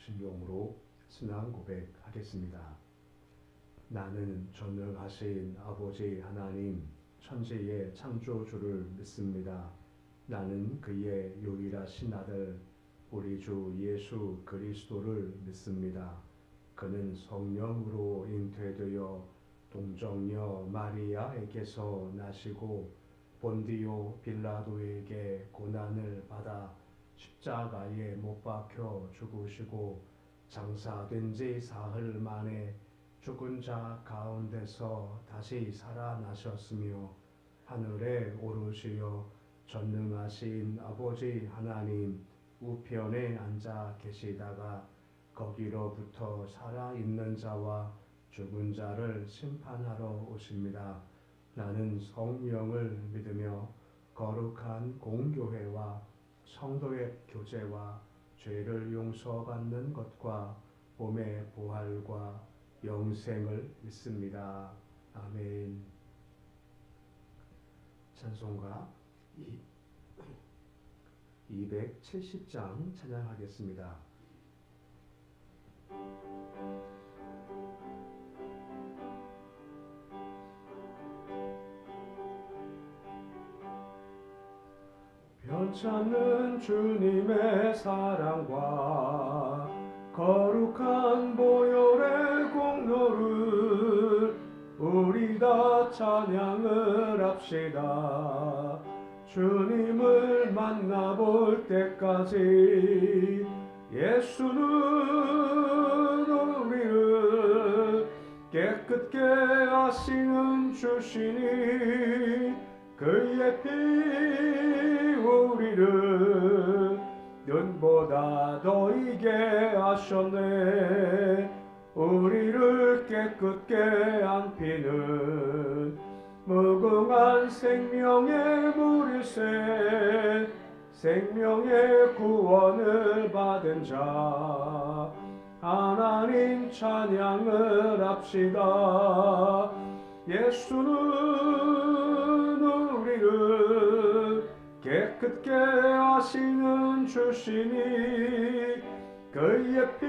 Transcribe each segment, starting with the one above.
신용으로 신앙 고백하겠습니다. 나는 전능하신 아버지 하나님 천지의 창조주를 믿습니다. 나는 그의 유일하신 아들 우리 주 예수 그리스도를 믿습니다. 그는 성령으로 잉태되어 동정녀 마리아에게서 나시고 본디오 빌라도에게 고난을 받아 십자가에 못 박혀 죽으시고 장사된 지 사흘 만에 죽은 자 가운데서 다시 살아나셨으며 하늘에 오르시어 전능하신 아버지 하나님 우편에 앉아 계시다가 거기로부터 살아있는 자와 죽은 자를 심판하러 오십니다. 나는 성령을 믿으며 거룩한 공교회와 성도의 교제와 죄를 용서받는 것과 몸의 부활과 영생을 믿습니다. 아멘. 찬송가 270장 찬양하겠습니다. 변찮는 주님의 사랑과 거룩한 보혈의 공로를 우리 다 찬양을 합시다. 주님을 만나볼 때까지 예수는 우리를 깨끗게 하시는 주시니 그의 피 우리를 눈보다 더 이게 하셨네. 우리를 깨끗게 한 피는 무궁한 생명의 물일세. 생명의 구원을 받은 자 하나님 찬양을 합시다. 예수는 우리를 깨끗게 하시는 주시니 그의 피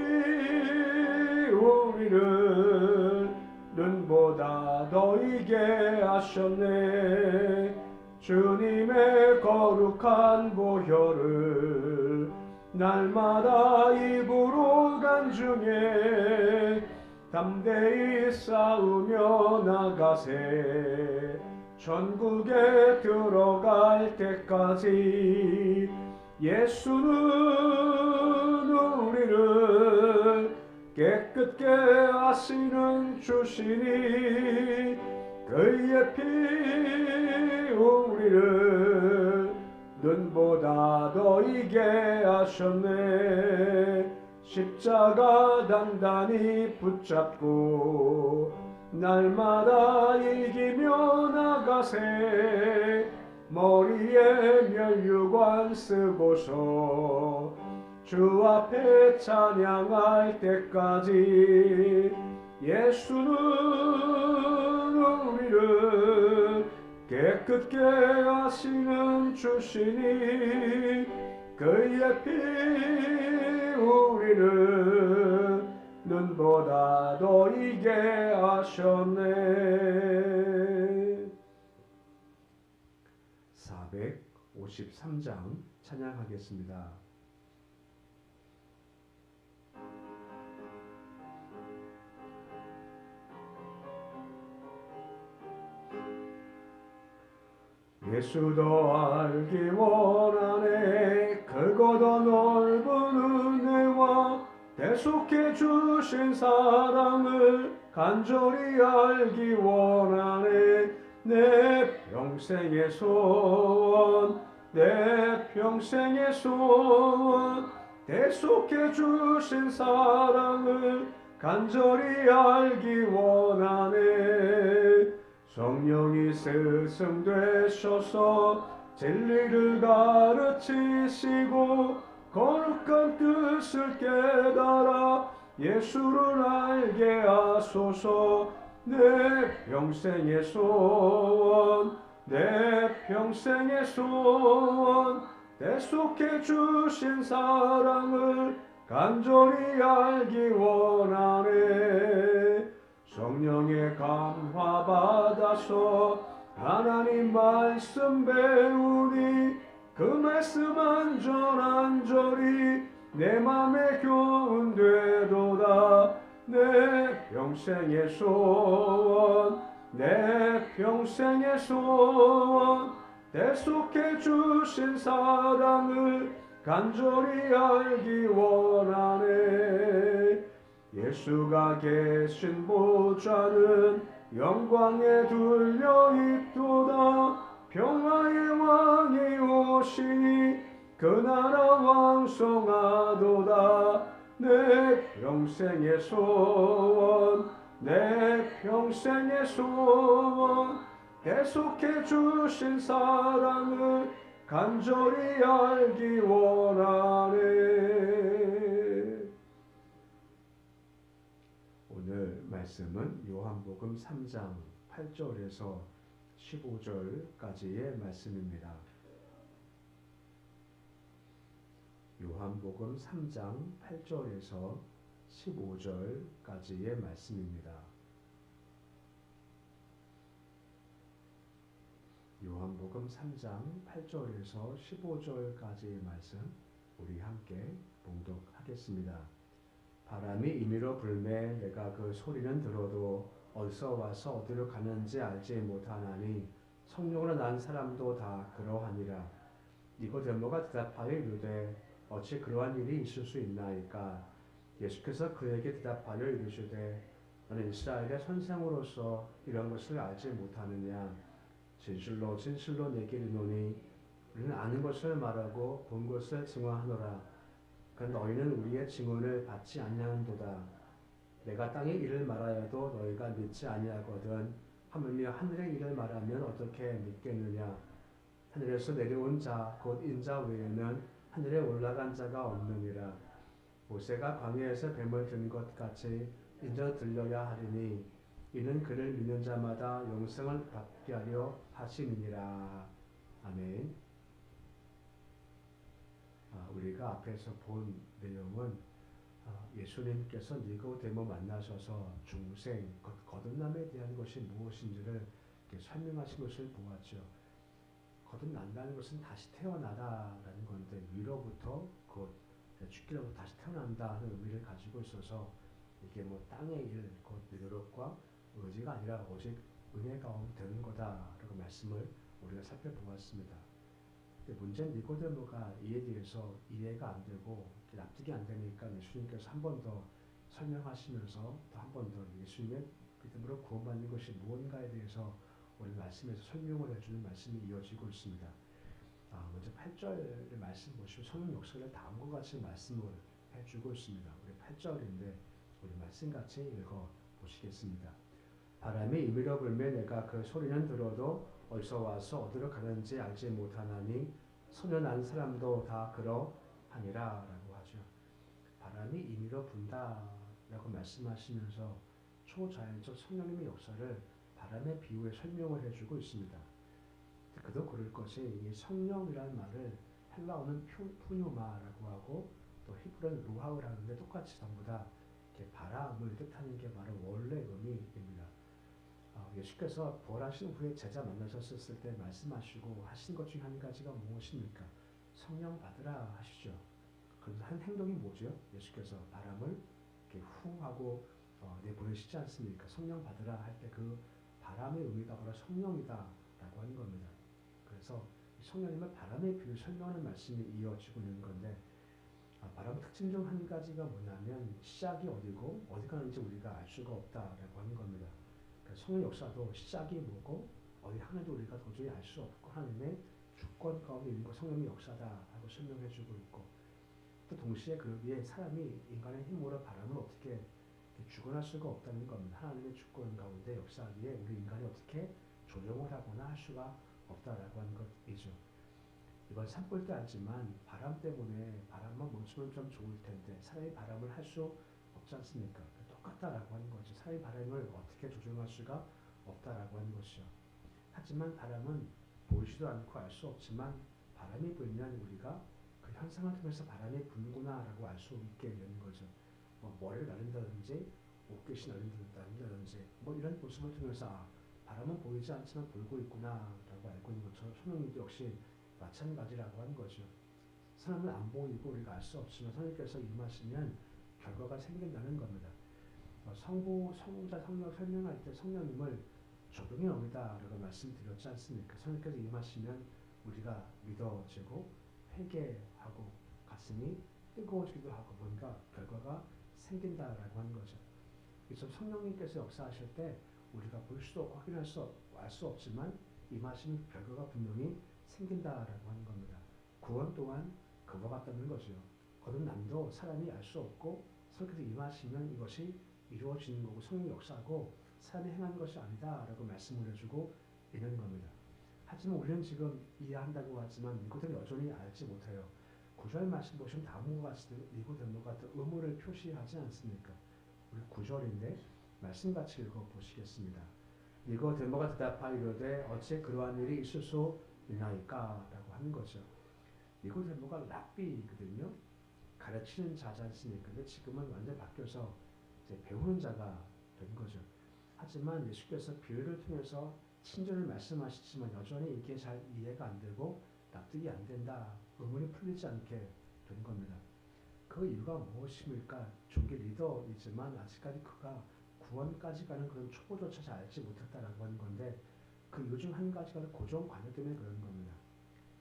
우리를 눈보다 더 이게 하셨네. 주님의 거룩한 보혈을 날마다 입으로 간증해 담대히 싸우며 나가세. 천국에 들어갈 때까지 예수는 우리를 깨끗게 하시는 주시니 그의 피 우리를 눈보다 더 이게 하셨네. 십자가 단단히 붙잡고 날마다 이기며 나가세. 머리에 면류관 쓰고서 주 앞에 찬양할 때까지 예수는 우리를 깨끗게 하시는 주시니 그의 피 우리를 눈보다 더 이게 하셨네. 453장 찬양하겠습니다. 예수도 알기 원하네. 크고 더 넓은 은혜와 대속해 주신 사랑을 간절히 알기 원하네. 내 평생의 소원, 내 평생의 소원, 대속해 주신 사랑을 간절히 알기 원하네. 성령이 스승되셔서 진리를 가르치시고 거룩한 뜻을 깨달아 예수를 알게 하소서. 내 평생의 소원, 내 평생의 소원, 대속해 주신 사랑을 간절히 알기 원하네. 성령의 감화 받아서 하나님 말씀 배우니 그 말씀 안전안절히 내 맘에 교훈되도다. 내 평생의 소원, 내 평생의 소원, 대속해 주신 사랑을 간절히 알기 원하네. 예수가 계신 보좌는 영광에 둘려 있도다. 평화의 왕이 오시니 그 나라 왕성하도다. 내 평생의 소원, 내 평생의 소원, 계속해 주신 사랑을 간절히 알기 원하네. 오늘 말씀은 요한복음 3장 8절에서 15절까지의 말씀입니다. 요한복음 3장 8절에서 15절까지의 말씀입니다. 요한복음 3장 8절에서 15절까지의 말씀 우리 함께 봉독하겠습니다. 바람이 임의로 불매 내가 그 소리는 들어도 어디서 와서 어디로 가는지 알지 못하나니 성령으로 난 사람도 다 그러하니라. 니고데모가 대답하여 이르되 어찌 그러한 일이 있을 수 있나이까. 예수께서 그에게 대답하여 이르시되 너는 이스라엘의 선생으로서 이런 것을 알지 못하느냐. 진실로 진실로 내게 이르노니 우리는 아는 것을 말하고 본 것을 증언하노라. 그 너희는 우리의 증언을 받지 아니하는도다. 내가 땅의 일을 말하여도 너희가 믿지 아니하거든. 하물며 하늘의 일을 말하면 어떻게 믿겠느냐. 하늘에서 내려온 자 곧 인자 외에는 하늘에 올라간 자가 없느니라. 모세가 광야에서 뱀을 든 것 같이 인자 들려야 하리니 이는 그를 믿는 자마다 영생을 받게 하려 하심이니라. 아멘. 우리가 앞에서 본 내용은 예수님께서 니고데모 만나셔서 중생, 거듭남에 대한 것이 무엇인지를 설명하신 것을 보았죠. 거듭난다는 것은 다시 태어나다라는 건데 위로부터 곧 죽기로부터 다시 태어난다는 의미를 가지고 있어서 이게 뭐 땅의 일, 곧 노력과 의지가 아니라 오직 은혜 가운데 되는 거다라고 말씀을 우리가 살펴보았습니다. 문제는 니고데모가 이에 대해서 이해가 안 되고 납득이 안 되니까 예수님께서 한 번 더 설명하시면서 또 한 번 더 예수님의 믿음으로 구원받는 것이 무엇인가에 대해서 오늘 말씀에서 설명을 해주는 말씀이 이어지고 있습니다. 먼저 8절의 말씀 보시고 성령 역사를 다음과 같이 말씀을 해주고 있습니다. 우리 8절인데 우리 말씀같이 읽어 보시겠습니다. 바람이 임의로 불매 내가 그 소리는 들어도 어디서 와서 어디로 가는지 알지 못하나니 손을 난 사람도 다 그러하니라 라고 하죠. 바람이 임의로 분다 라고 말씀하시면서 초자연적 성령님의 역사를 바람의 비유에 설명을 해주고 있습니다. 그도 그럴 것이 이 성령이라는 말을 헬라어는 푸뉴마라고 하고 또 히브리어는 루하우를 하는데 똑같이 전부 다 바람을 뜻하는 게 바로 원래 의미입니다. 예수께서 부활하신 후에 제자 만나셨을 때 말씀하시고 하신 것 중에 한 가지가 무엇입니까? 성령 받으라 하시죠. 그래서 한 행동이 뭐죠? 예수께서 바람을 이렇게 후 하고 내보내시지 않습니까? 성령 받으라 할 때 그 바람의 의미가 바로 성령이다라고 하는 겁니다. 그래서 성령님을 바람의 비유 설명하는 말씀이 이어지고 있는 건데 바람의 특징 중 한 가지가 뭐냐면 시작이 어디고 어디 가는지 우리가 알 수가 없다라고 하는 겁니다. 성령 역사도 시작이 뭐고 어디 하는지 우리가 도저히 알 수 없고 하나님의 주권 가운데 있는 거 성령의 역사다라고 설명해주고 있고 또 동시에 그 위에 사람이 인간의 힘으로 바람을 어떻게 주관할 수가 없다는 겁니다. 하나님의 주권 가운데 역사하기에 우리 인간이 어떻게 조정을 하거나 할 수가 없다라고 하는 것이죠. 이건 산볼 때 알지만 바람 때문에 바람만 멈추면 좀 좋을 텐데 사람이 바람을 할 수 없지 않습니까? 똑같다라고 하는 거죠. 사람이 바람을 어떻게 조정할 수가 없다라고 하는 것이죠. 하지만 바람은 보이지도 않고 알 수 없지만 바람이 불면 우리가 그 그 현상을 통해서 바람이 부는구나라고 알 수 있게 되는 거죠. 뭐 머리를 날린다든지 옷깃이 날린다든지 뭐 이런 모습을 통해서 바람은 보이지 않지만 불고 있구나라고 알고 있는 것처럼 성령님도 역시 마찬가지라고 하는 거죠. 사람은 안 보이고 우리가 알 수 없지만 성령께서 임하시면 결과가 생긴다는 겁니다. 성부, 성자, 성령 설명할 때 성령님을 조동의 영이다라고 말씀드렸지 않습니까? 성령께서 임하시면 우리가 믿어지고 회개하고 가슴이 뜨거워지기도 하고 뭔가 결과가 생긴다라고 하는 거죠. 그래서 성령님께서 역사하실 때 우리가 볼 수도 없고 확인할 알 수 없지만 임하시는 결과가 분명히 생긴다라고 하는 겁니다. 구원 또한 그와 같다는 거죠. 거듭남도 사람이 알 수 없고 성령께서 임하시면 이것이 이루어지는 거고 성령이 역사하고 사람이 행하는 것이 아니다라고 말씀을 해주고 있는 겁니다. 하지만 우리는 지금 이해한다고 하지만 니고데모 여전히 알지 못해요. 9절 말씀 보시면 다음과 같이 니고데모가 또 의무를 표시하지 않습니까? 우리 9절인데 말씀같이 읽어보시겠습니다. 니고데모가 대답하여 이르되 어찌 그러한 일이 있을 수 있나이까? 라고 하는 거죠. 니고데모가 랍비거든요. 가르치는 자지 않습니까? 근데 지금은 완전히 바뀌어서 이제 배우는 자가 된 거죠. 하지만 예수께서 비유를 통해서 친절을 말씀하시지만 여전히 이게 잘 이해가 안 되고 납득이 안 된다. 의문이 풀리지 않게 된 겁니다. 그 이유가 무엇입니까? 종교 리더이지만 아직까지 그가 구원까지 가는 그런 초보조차 잘 알지 못했다라고 하는 건데 그 이유 중 한 가지가 고정관념 때문에 그런 겁니다.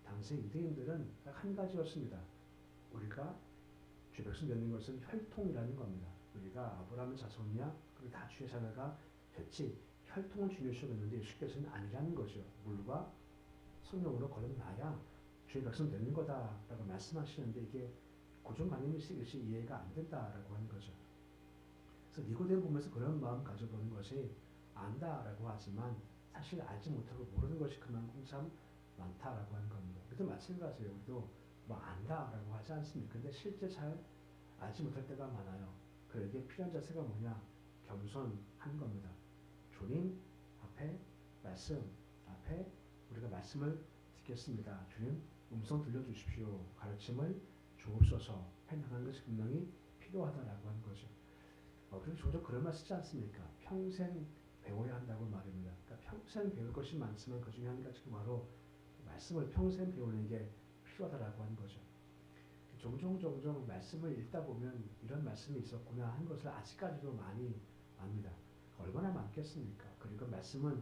당시 유대인들은 딱 한 가지였습니다. 우리가 주의 백성 되는 것은 혈통이라는 겁니다. 우리가 아브라함의 자손이야? 그리고 다 주의 자녀가 됐지. 혈통을 중요시하는데 예수께서는 아니라는 거죠. 물과 성령으로 거듭나야 주의 백성 되는 거다라고 말씀하시는데 이게 고정관념이 이것이 이해가 안 된다라고 하는 거죠. 그래서 니고데모 보면서 그런 마음 가져보는 것이 안다라고 하지만 사실 알지 못하고 모르는 것이 그만큼 참 많다라고 하는 겁니다. 우리도 마찬가지예요. 우리도 뭐 안다라고 하지 않습니까? 근데 실제 잘 알지 못할 때가 많아요. 그에게 필요한 자세가 뭐냐? 겸손한 겁니다. 주님 앞에 말씀 앞에 우리가 말씀을 듣겠습니다. 주님 음성 들려주십시오. 가르침을 주옵소서. 해나가는 것이 분명히 필요하다라고 하는 거죠. 그리고 종종 그런 말 쓰지 않습니까? 평생 배워야 한다고 말입니다. 그러니까 평생 배울 것이 많지만 그 중에 한 가지가 바로 말씀을 평생 배우는 게 필요하다라고 하는 거죠. 종종 말씀을 읽다 보면 이런 말씀이 있었구나 하는 것을 아직까지도 많이 압니다. 얼마나 많겠습니까? 그리고 말씀은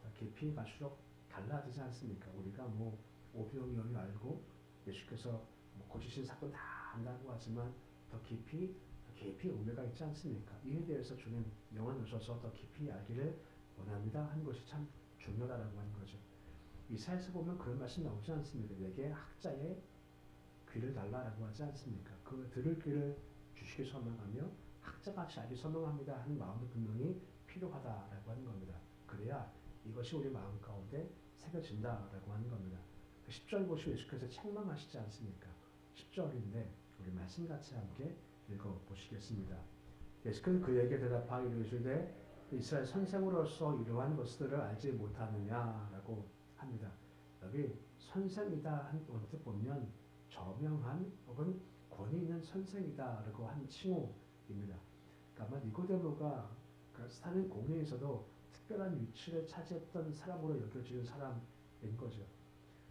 더 깊이 갈수록 달라지지 않습니까? 우리가 뭐 오병이어이 알고 예수께서 뭐 고치신 사건 다 안다고 하지만 더 깊이 의미가 있지 않습니까? 이에 대해서 주님 영혼 오셔서 더 깊이 알기를 원합니다 하는 것이 참 중요하다고 하는 거죠. 이사야서 보면 그런 말씀 나오지 않습니까? 내게 학자의 귀를 달라라고 하지 않습니까? 그 들을 귀를 주시기 소망하며 학자같이 알기 소망합니다 하는 마음도 분명히 필요하다라고 하는 겁니다. 그래야 이것이 우리 마음 가운데 새겨진다라고 하는 겁니다. 10절 보시면 예수께서 책망하시지 않습니까? 10절인데 우리 말씀같이 함께 읽어보시겠습니다. 예수께서 그에게 대답하여 이르시되 이스라엘 선생으로서 이러한 것들을 알지 못하느냐라고 합니다. 여기 선생이다 한 언뜻 보면 저명한 혹은 권위 있는 선생이다라고 한 칭호입니다. 그러니까 아마 니고데모가 그 사는 공회에서도 특별한 위치를 차지했던 사람으로 여겨지는 사람인 거죠.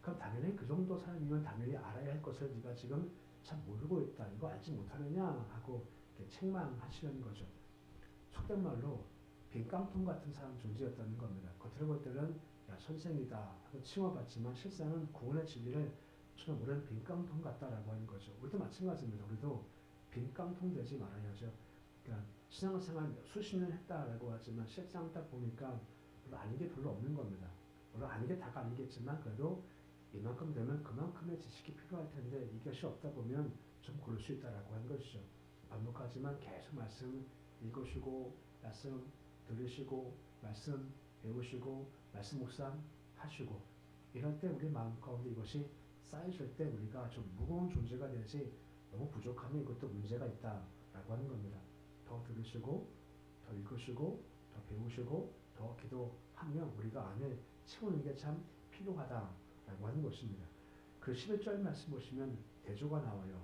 그럼 당연히 그 정도 사람이면 당연히 알아야 할 것을 네가 지금 참 모르고 있다. 이거 알지 못하느냐 하고 책망하시는 거죠. 속된 말로 빈깡통 같은 사람 존재였다는 겁니다. 겉으로 볼 때는 야 선생이다 하고 칭호받지만 실상은 구원의 진리를 전혀 모르는 빈깡통 같다라고 하는 거죠. 우리도 마찬가지입니다. 우리도 빈깡통 되지 말아야죠. 그러니까 신앙생활 수십 년 했다라고 하지만 실상 딱 보니까 별로 아는 게 별로 없는 겁니다. 물론 아는 게 다가 아니겠지만 그래도 이만큼 되면 그만큼의 지식이 필요할 텐데 이것이 없다 보면 좀 그럴 수 있다라고 하는 것이죠. 반복하지만 계속 말씀 읽으시고 말씀 들으시고 말씀 배우시고 말씀 묵상하시고 이럴 때 우리 마음 가운데 이것이 쌓여질 때 우리가 좀 무거운 존재가 되지 너무 부족하면 이것도 문제가 있다라고 하는 겁니다. 더 들으시고 더 읽으시고 더 배우시고 더 기도하며 우리가 안을 채우는 게 참 필요하다라고 하는 것입니다. 그 11절 말씀 보시면 대조가 나와요.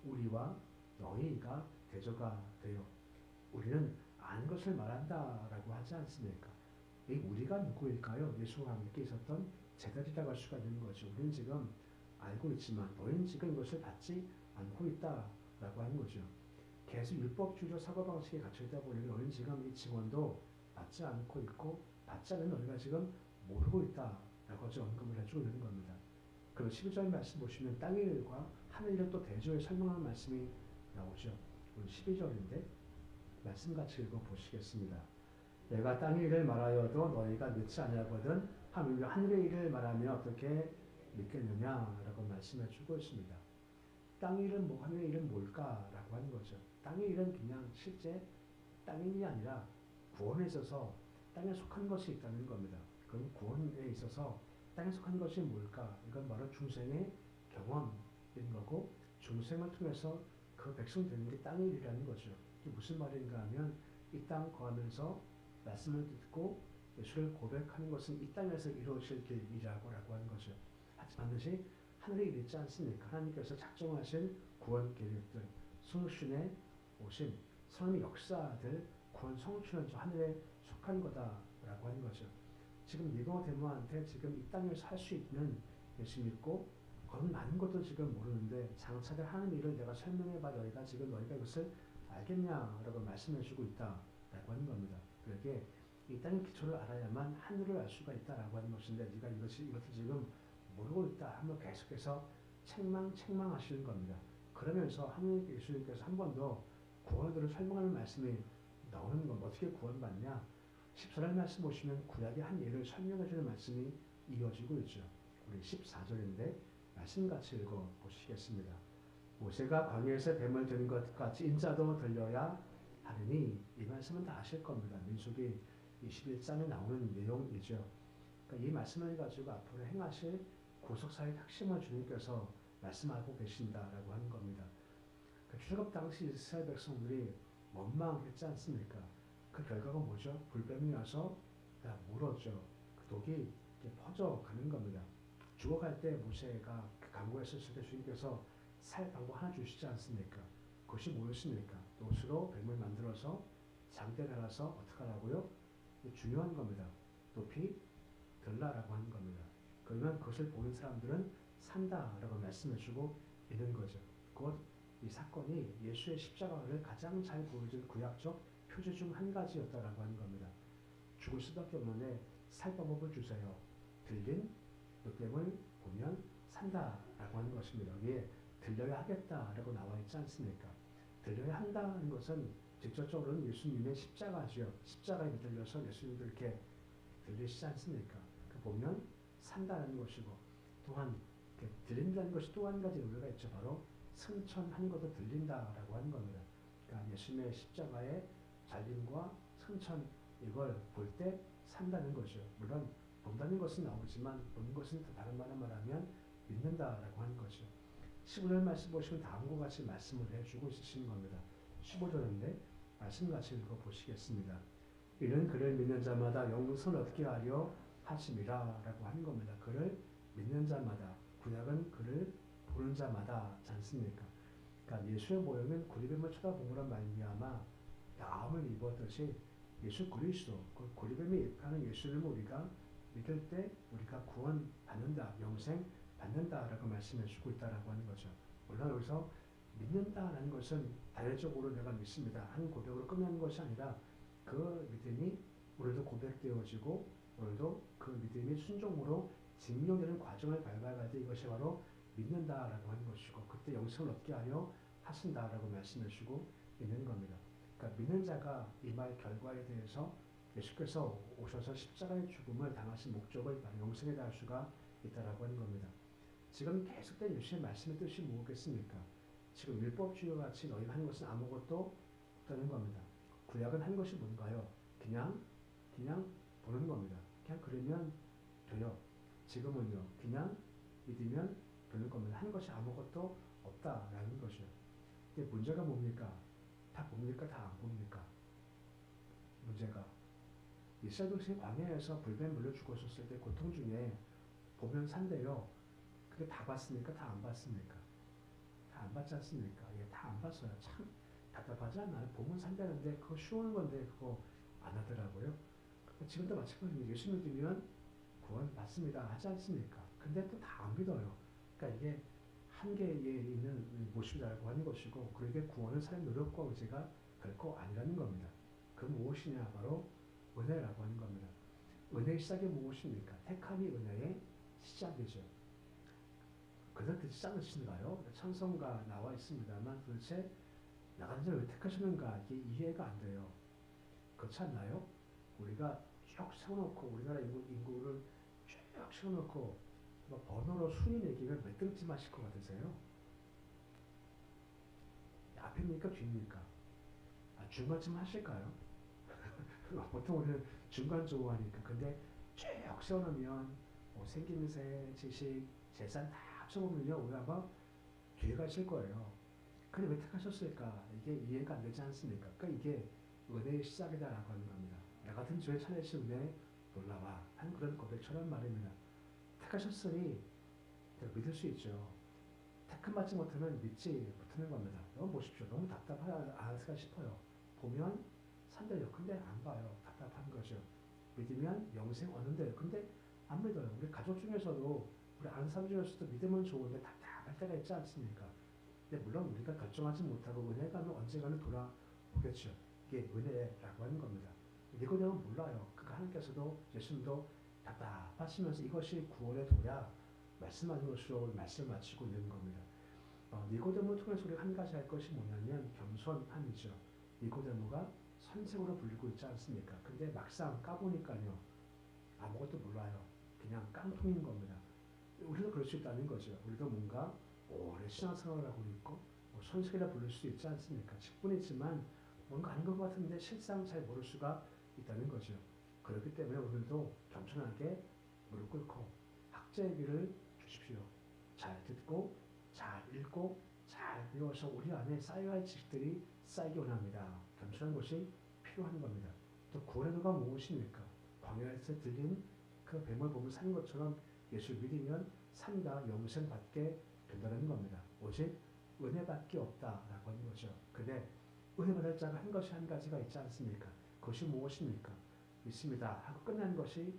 우리와 너희가 대조가 돼요. 우리는 아는 것을 말한다라고 하지 않습니까? 이 우리가 누구일까요? 예수와 함께 있었던 제자들이라고 할 수가 있는 거죠. 우리는 지금 알고 있지만 너희는 지금 이것을 받지 않고 있다라고 하는 거죠. 계속 율법주의적 사고방식에 갇혀있다 보니 너희는 지금 이 증언도 받지 않고 있고 받지 않은 너희가 지금 모르고 있다라고 언급을 해주고 있는 겁니다. 그리고 12절 말씀 보시면 땅의 일과 하늘 일을 또 대조해 설명하는 말씀이 나오죠. 오늘 12절인데 말씀 같이 읽어보시겠습니다. 내가 땅의 일을 말하여도 너희가 믿지 아니하거든 하물며 하늘의 일을 말하면 어떻게 믿겠느냐라고 말씀해 주고 있습니다. 땅의 일은 뭐 하늘의 일은 뭘까라고 하는 거죠. 땅의 일은 그냥 실제 땅의 일이 아니라 구원에 있어서 땅에 속한 것이 있다는 겁니다. 그럼 구원에 있어서 땅에 속한 것이 뭘까? 이건 바로 중생의 경험인 거고 중생을 통해서 그 백성 되는 게 땅의 일이라는 거죠. 이게 무슨 말인가 하면 이 땅 거하면서 말씀을 듣고 예수를 고백하는 것은 이 땅에서 이루어질 길이라고 하는 거죠. 반드시 하늘에 있지 않습니까? 하나님께서 작정하신 구원 계획들, 성신의 오심, 성의 역사들, 구원 성취는 저 하늘에 속한 거다라고 하는 거죠. 지금 니고데모한테 지금 이 땅에서 할 수 있는 예수 믿고 그런 많은 것도 지금 모르는데 장차될 하나님의 일을 내가 설명해봐 너희가 지금 너희가 이것을 알겠냐라고 말씀해주고 있다라고 하는 겁니다. 그러게 이 땅의 기초를 알아야만 하늘을 알 수가 있다라고 하는 것인데 네가 이것을 지금 모르고 있다 하면 계속해서 책망하시는 겁니다. 그러면서 하나님 예수님께서 한 번 더 구원들을 설명하는 말씀이 나오는 건 어떻게 구원받냐? 14절 말씀 보시면 구약의 한 예를 설명해 주는 말씀이 이어지고 있죠. 우리 14절인데 말씀 같이 읽어 보시겠습니다. 모세가 광야에서 뱀을 들은 것 같이 인자도 들려야 하느니 이 말씀은 다 아실 겁니다. 민수기 21장에 나오는 내용이죠. 그러니까 이 말씀을 가지고 앞으로 행하실 구속사의 핵심을 주님께서 말씀하고 계신다라고 하는 겁니다. 그 출애굽 당시 이스라엘 백성들이 원망했지 않습니까? 그 결과가 뭐죠? 불뱀이 와서 물었죠. 그 독이 퍼져가는 겁니다. 죽어갈 때 모세가 그 강구했을 때 주님께서 살 방법 하나 주시지 않습니까? 그것이 뭐였습니까? 노스로 뱀을 만들어서 장대 달아서 어떻게 하라고요? 중요한 겁니다. 높이 들라라고 하는 겁니다. 그러면 그것을 보는 사람들은 산다라고 말씀해주고 있는 거죠. 곧 이 사건이 예수의 십자가를 가장 잘 보여준 구약적 표제 중 한 가지였다라고 하는 겁니다. 죽을 수밖에 없는데 살 방법을 주세요. 들린 늑뱀을 보면 산다라고 하는 것입니다. 여기에 들려야 하겠다라고 나와 있지 않습니까? 들려야 한다는 것은 직접적으로는 예수님의 십자가죠. 십자가에 들려서 예수님도 이렇게 들리시지 않습니까? 그 보면 산다는 것이고 또한 들린다는 것이 또 한 가지 의미가 있죠. 바로 승천한 것도 들린다라고 하는 겁니다. 그러니까 예수님의 십자가의 잘림과 승천 이걸 볼 때 산다는 거죠. 물론 본다는 것은 나오지만 보는 것은 다른 말로 말하면 믿는다라고 하는 거죠. 15절 말씀 보시면 다음과 같이 말씀을 해주고 있으시는 겁니다. 15절인데 말씀 같이 읽어보시겠습니다. 이는 그를 믿는 자마다 영생을 얻게 하려 하심이라 라고 하는 겁니다. 그를 믿는 자마다 구약은 그를 보는 자마다 않습니까? 그러니까 예수의 모형은 고리뱀을 쳐다보므로 말미암아 나음을 입었듯이 예수 그리스도 그 고리뱀이 하는 예수님을 우리가 믿을 때 우리가 구원 받는다, 영생 받는다라고 말씀해 주고 있다라고 하는 거죠. 물론 여기서 믿는다라는 것은 단회적으로 내가 믿습니다. 한 고백으로 끝나는 것이 아니라 그 믿음이 오늘도 고백되어지고 오늘도 그 믿음이 순종으로 증명되는 과정을 밟아갈 때 이것이 바로 믿는다라고 하는 것이고 그때 영생을 얻게 하려 하신다라고 말씀해 주고 있는 겁니다. 그러니까 믿는 자가 이 말 결과에 대해서 예수께서 오셔서 십자가의 죽음을 당하신 목적을 영생에 달 수가 있다라고 하는 겁니다. 지금 계속된 예수의 말씀의 뜻이 뭐겠습니까? 지금 율법주의와 같이 너희가 하는 것은 아무것도 없다는 겁니다. 구약은 한 것이 뭔가요? 그냥 보는 겁니다. 그냥 그러면 돼요. 지금은요. 그냥 믿으면 되는 겁니다. 한 것이 아무것도 없다라는 것이요. 근데 문제가 뭡니까? 다 봅니까? 다 안 봅니까? 문제가 이스라엘 백성이 광야에서 불뱀 물려 죽었을 때 고통 중에 보면 산대요. 그게 다 봤습니까? 다 안 봤습니까? 다 안 받지 않습니까? 예, 다 안 받어요. 참 답답하지 않나요? 보면 산다는데 그거 쉬운 건데 그거 안 하더라고요. 지금도 마찬가지입니다. 예수 믿으면 구원 받습니다. 하지 않습니까? 근데 또 다 안 믿어요. 그러니까 이게 한계에 있는 모습이라고 하는 것이고, 그에게 구원은 사람의 노력과 의지가 결코 아니라는 겁니다. 그 무엇이냐? 바로 은혜라고 하는 겁니다. 은혜의 시작이 무엇입니까? 택함이 은혜의 시작이죠. 그래서 듣지 않으신가요? 찬송가 나와 있습니다만 도대체 나가는 자를 왜 택하시는가? 이게 이해가 안 돼요. 그렇지 않나요? 우리가 쭉 세워놓고 우리나라 인구를 쭉 세워놓고 뭐 번호로 순위 내기가 몇 등쯤 하실 것 같으세요? 앞입니까 뒤입니까? 중간쯤 하실까요? 보통 우리는 중간 좋아하니까. 근데 쭉 세워놓으면 뭐 생김새, 지식, 재산 다 합쳐보면요, 우리 아마 뒤에 가실 거예요. 근데 왜 택하셨을까? 이게 이해가 안 되지 않습니까? 그러니까 이게 은혜의 시작이다라고 하는 겁니다. 나 같은 죄 찾으신 은혜 놀라와 하는 그런 고백처럼 말입니다. 택하셨으니 믿을 수 있죠. 택함 받지 못하면 믿지 못하는 겁니다. 너무 보십시오. 너무 답답하지 않을까 싶어요. 보면 산대요. 근데 안 봐요. 답답한 거죠. 믿으면 영생 얻는데요. 근데 안 믿어요. 우리 가족 중에서도, 우리 아는 사람 중에서도 믿으면 좋은데 답답할 때가 있지 않습니까? 근데 물론 우리가 결정하지 못하고 은혜가 언젠가는 돌아오겠죠. 이게 은혜라고 하는 겁니다. 니고데모는 몰라요. 그러니까 하나님께서도 예수님도 답답하시면서 이것이 구원의 도야 말씀하는 것으로 말씀을 마치고 있는 겁니다. 니고데모를 통해서 우리가 한 가지 할 것이 뭐냐면 겸손함이죠. 니고데모가 선생으로 불리고 있지 않습니까? 근데 막상 까보니까요, 아무것도 몰라요. 그냥 깡통인 겁니다. 우리도 그럴 수 있다는 거죠. 우리도 뭔가 오래 신앙생활을 하고 있고 선생이라 부를 수 있지 않습니까? 직분이지만 뭔가 아닌 것 같은데 실상 잘 모를 수가 있다는 거죠. 그렇기 때문에 오늘도 겸손하게 무릎 꿇고 학자의 귀를 주십시오. 잘 듣고 잘 읽고 잘 배워서 우리 안에 쌓여야 할 지식들이 쌓이기 원합니다. 겸손한 것이 필요한 겁니다. 또 구원의 도가 무엇입니까? 광야에서 들린 그 뱀을 보면 사는 것처럼 예수 믿으면 산다 영생 받게 된다는 겁니다. 오직 은혜밖에 없다라고 하는 거죠. 근데 은혜 받을 자가 한 것이 한 가지가 있지 않습니까? 그것이 무엇입니까? 믿습니다 하고 끝나는 것이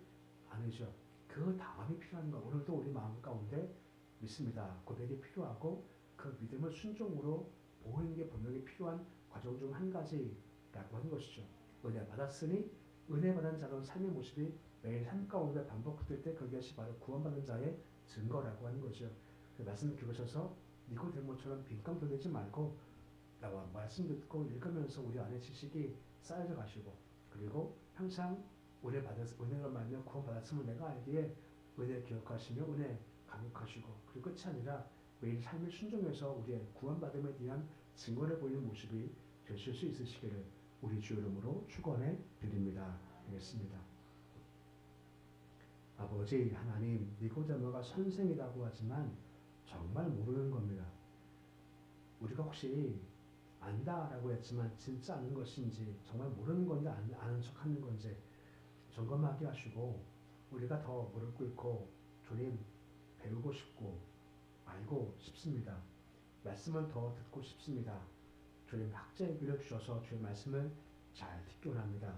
아니죠. 그 다음이 필요한 거. 오늘도 우리 마음 가운데 믿습니다 고백이 필요하고, 그 믿음을 순종으로 보이는 게 분명히 필요한 과정 중 한 가지라고 하는 것이죠. 은혜 받았으니 은혜 받은 자로는 삶의 모습이 매일 삶 가운데 반복될 때 그것이 바로 구원받은 자의 증거라고 하는 거죠. 그 말씀을 기억하셔서 니고데모처럼 빈칸 돌리지 말고 나와 말씀 듣고 읽으면서 우리 안에 지식이 쌓여져 가시고, 그리고 항상 은혜로 말며 구원받았음을 내가 알기에 은혜 기억하시며 은혜 감격하시고, 그리고 끝이 아니라 매일 삶의 순종에서 우리의 구원받음에 대한 증거를 보이는 모습이 되실 수 있으시기를 우리 주 이름으로 축원해 드립니다. 되겠습니다. 아버지 하나님, 니고데모가 선생이라고 하지만 정말 모르는 겁니다. 우리가 혹시 안다라고 했지만 진짜 아는 것인지, 정말 모르는 건지 아는 척하는 건지 점검하게 하시고, 우리가 더 무릎 꿇고 주님 배우고 싶고 알고 싶습니다. 말씀을 더 듣고 싶습니다. 주님 학자의 귀를 주셔서 주의 말씀을 잘 듣기 원합니다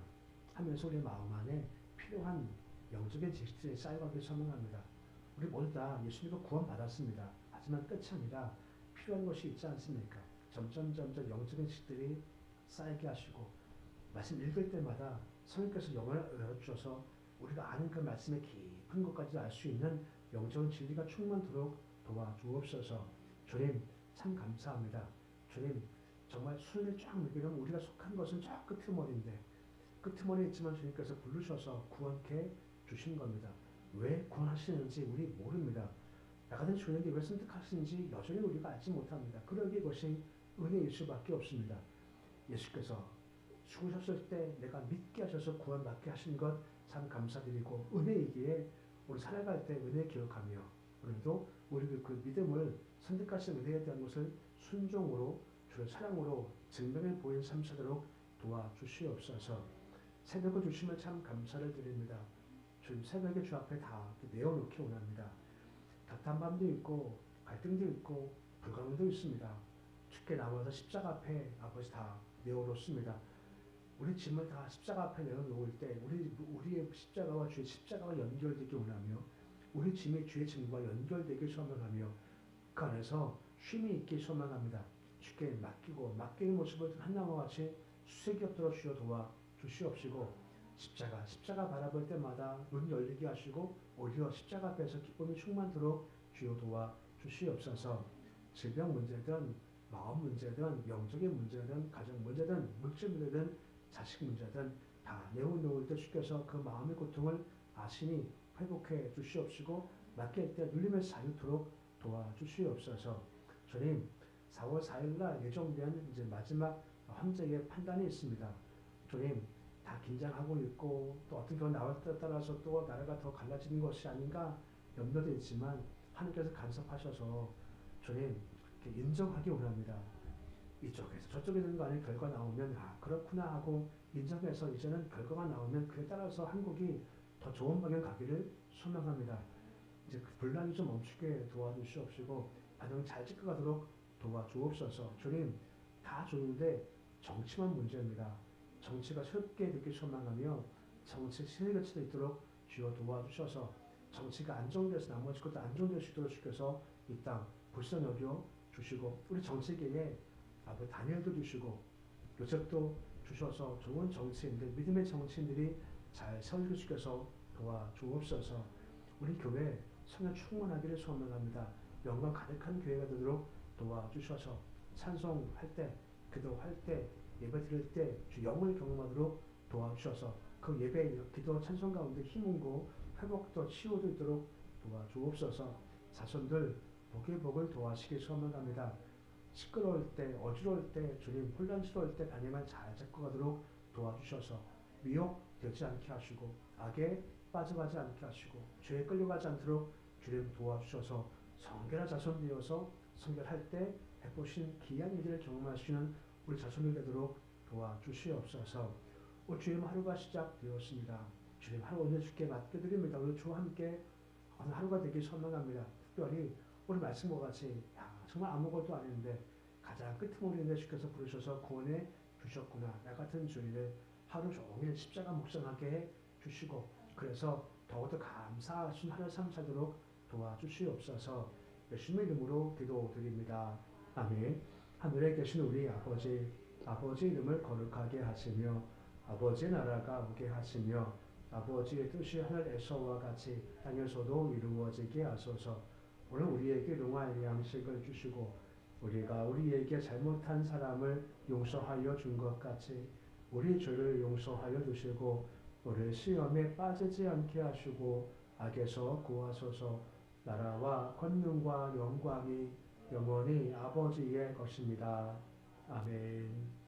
하면서 우리 마음 안에 필요한 영적인 지식들이 쌓여가길 소망합니다. 우리 모두 다 예수님과 구원받았습니다. 하지만 끝이 아니라 필요한 것이 있지 않습니까? 점점 영적인 지식들이 쌓이게 하시고, 말씀 읽을 때마다 성령께서 영을 열어주셔서 우리가 아는 그 말씀의 깊은 것까지 알 수 있는 영적인 진리가 충만토록 도와주옵소서. 주님 참 감사합니다. 주님 정말 순을 쫙 먹이려면 우리가 속한 것은 저 끄트머리인데, 끄트머리에 있지만 주님께서 부르셔서 구원케 주신 겁니다. 왜 구원하시는지 우리 모릅니다. 나 같은 주님께 왜 선택하시는지 여전히 우리가 알지 못합니다. 그러기에 그것이 은혜일 수밖에 없습니다. 예수께서 죽으셨을 때 내가 믿게 하셔서 구원받게 하신 것 참 감사드리고, 은혜이기에 우리 살아갈 때 은혜 기억하며 오늘도 우리 그 믿음을 선택하신 은혜에 대한 것을 순종으로 주의 사랑으로 증명해 보이는 삶 살도록 도와주시옵소서. 새벽을 주시면 참 감사를 드립니다. 주님 새벽에 주 앞에 다 내어놓기 원합니다. 답답한 밤도 있고 갈등도 있고 불가능도 있습니다. 죽게 남아서 십자가 앞에 아버지 다 내어놓습니다. 우리 짐을 다 십자가 앞에 내어놓을 때 우리의 십자가와 주의 십자가가 연결되기 원하며 우리 짐이 주의 짐과 연결되길 소망하며 그 안에서 쉼이 있길 소망합니다. 주께 맡기는 모습을 한나무와 같이 수색이 없도록 주여 도와 주시옵시고 십자가 바라볼 때마다 눈 열리게 하시고 오히려 십자가 앞에서 기쁨이 충만토록 주여 도와 주시옵소서. 질병 문제든 마음 문제든 영적인 문제든 가정 문제든 물질 문제든 자식 문제든 다 내어놓을 때 주께서 그 마음의 고통을 아시니 회복해 주시옵시고 맡길 때 눌림에서 자유토록 도와주시옵소서. 주님 4월 4일날 예정된 이제 마지막 황제의 판단이 있습니다. 주님 다 긴장하고 있고 또 어떤 경우 나올 때에 따라서 또 나라가 더 갈라지는 것이 아닌가 염려도 있지만 하나님께서 간섭하셔서 주님 이렇게 인정하기 원합니다. 이쪽에서 저쪽에 있는 거 아닌 결과 나오면 아 그렇구나 하고 인정해서 이제는 결과가 나오면 그에 따라서 한국이 더 좋은 방향 가기를 소망합니다. 이제 그 분란이 좀 멈추게 도와주시옵시고 반영 잘 지켜가도록 도와주옵소서. 주님 다 좋은데 정치만 문제입니다. 정치가 새롭게 되길 소망하며 정치 실력을 수 있도록 주여 도와주셔서 정치가 안정돼서 나머지 것도 안정될 수 있도록 주께서 이 땅 불쌍히 여겨 주시고 우리 정치계에 아버지 다니엘도 주시고 요셉도 주셔서 좋은 정치인들 믿음의 정치인들이 잘 세워지게 주께서 도와주옵소서. 우리 교회 성령 충만하기를 소망합니다. 영광 가득한 교회가 되도록 도와주셔서 찬송할 때 기도할 때 예배 드릴 때 주 영을 경험하도록 도와주셔서 그 예배 기도 찬송 가운데 힘은고 회복도 치유도 있도록 도와주옵소서. 자손들 복의 복을 도와시길 소망합니다. 시끄러울 때 어지러울 때 주님 혼란스러울 때 방향만 잘 잡고 가도록 도와주셔서 미혹되지 않게 하시고 악에 빠져가지 않게 하시고 죄에 끌려가지 않도록 주님 도와주셔서 성결한 자손 되어서 성결할 때 베푸신 귀한 일들을 경험하시는 우리 자손이 되도록 도와주시옵소서. 오늘 주님 하루가 시작되었습니다. 주님 하루 오늘 주께 맡겨드립니다. 오늘 주와 함께 오늘 하루가 되길 소망합니다. 특별히 오늘 말씀과 같이 정말 아무것도 아닌데 가장 끄트머리인데 주께서 부르셔서 구원해 주셨구나. 나 같은 주일을 하루 종일 십자가 묵상하게 해 주시고 그래서 더욱더 감사하신 하루 삶 살도록 도와주시옵소서. 예수님의 이름으로 기도드립니다. 아멘. 하늘에 계신 우리 아버지 이름을 거룩하게 하시며 아버지의 나라가 오게 하시며 아버지의 뜻이 하늘에서와 같이 땅에서도 이루어지게 하소서. 오늘 우리에게 용할 양식을 주시고 우리가 우리에게 잘못한 사람을 용서하여 준 것 같이 우리 죄를 용서하여 주시고 우리를 시험에 빠지지 않게 하시고 악에서 구하소서. 나라와 권능과 영광이 영원히 아버지의 것입니다. 아멘.